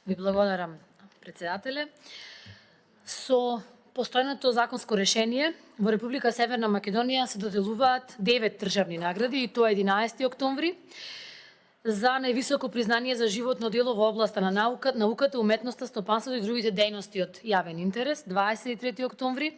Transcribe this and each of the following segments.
Ви благодарам, председателе. Со постојното законско решение во Република Северна Македонија се доделуваат 9 државни награди, и тоа 11 октомври, за највисоко признание за животно дело во областа на науката, уметноста, стопанството и другите дејности од јавен интерес. 23 октомври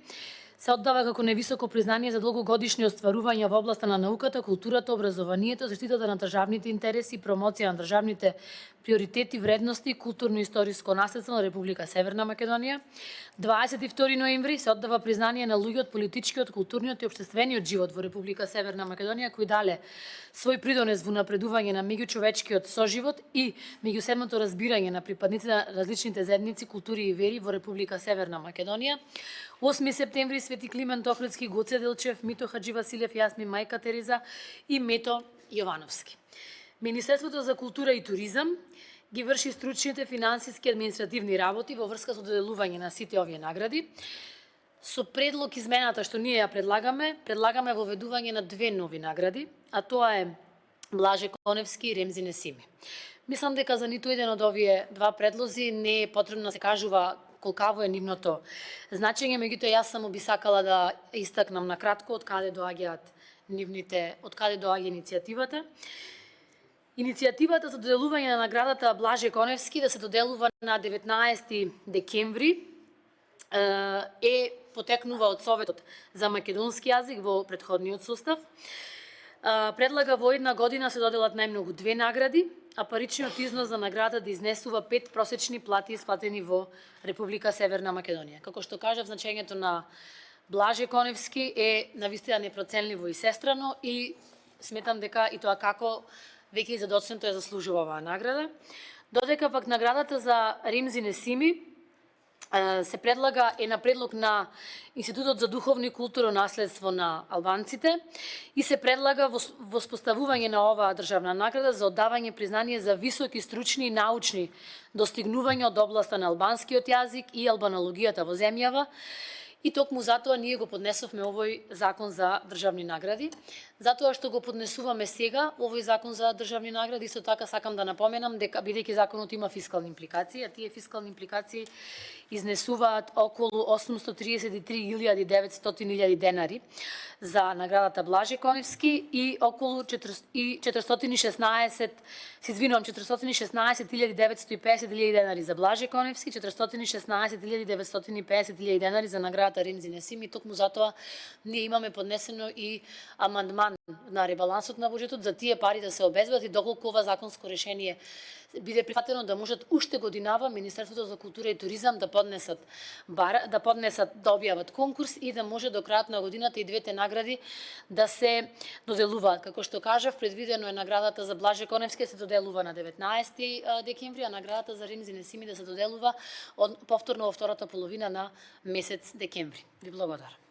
се оддава како највисоко признание за долгогодишни остварувања во областа на науката, културата, образованието, заштитата на државните интереси, промоција на државните приоритети, вредности и културно-историско наследство на Република Северна Македонија. 22 ноември се оддава признание на луѓе од политичкиот, културниот и општествениот живот во Република Северна Македонија кои дале свој придонес во напредување на меѓучовечкиот соживот и меѓусебното разбирање на припадниците на различните заедници, култури и вери во Република Северна Македонија. 8 септември Свети Климент Охридски, Гоце Делчев, Мито Хаджи Василев, Јасмин Мајка Тереза и Мето Јовановски. Министерството за култура и туризам ги врши стручните финансиски и административни работи во врска со доделување на сите овие награди. Со предлог измената што ние ја предлагаме воведување на 2 нови награди, а тоа е Блаже Коневски и Ремзи Несими. Мислам дека за ниту еден од овие два предлози не е потребно да се кажува колкаво е нивното значење, меѓутоа јас само би сакала да истакнам на кратко од каде доаѓа иницијативата. Иницијативата за доделување на наградата Блаже Коневски да се доделува на 19 декември е потекнува од Советот за македонски јазик во претходниот состав. Предлага во една година се доделат најмногу 2 награди, а паричниот износ за наградата да изнесува 5 просечни плати исплатени во Република Северна Македонија. Како што кажав, значењето на Блаже Коневски е навистина непроценливо и сестрано и сметам дека и тоа како веќе и задоцнето ја заслужува оваа награда. Додека пак наградата за Ремзи Несими се предлага на предлог на Институтот за духовно и културно наследство на албанците и се предлага воспоставување на оваа државна награда за оддавање признание за високи стручни и научни достигнувања од областа на албанскиот јазик и албанологијата во земјава. И токму затоа ние го поднесовме овој закон за државни награди. Затоа што го поднесуваме сега овој закон за државни награди, исто така сакам да напоменам дека бидејќи законот има фискални импликации, а тие фискални импликации изнесуваат околу 833.900 денари за наградата Блаже Коневски и околу 416.950 денари за Блаже Коневски, 416.950 денари за наградата Ремзи Несими. Токму затоа ние имаме поднесено и амандман на ребалансот на буџетот за тие пари да се обезбедат и доколку ова законско решение биде прифатено да можат уште годинава Министерството за култура и туризам да објават конкурс и да може до крајот на годината и двете награди да се доделуваат. Како што кажав, предвидено е наградата за Блаже Коневски да се доделува на 19 декември, а наградата за Ремзи Несими да се доделува повторно во втората половина на месец декември. Ви благодарам.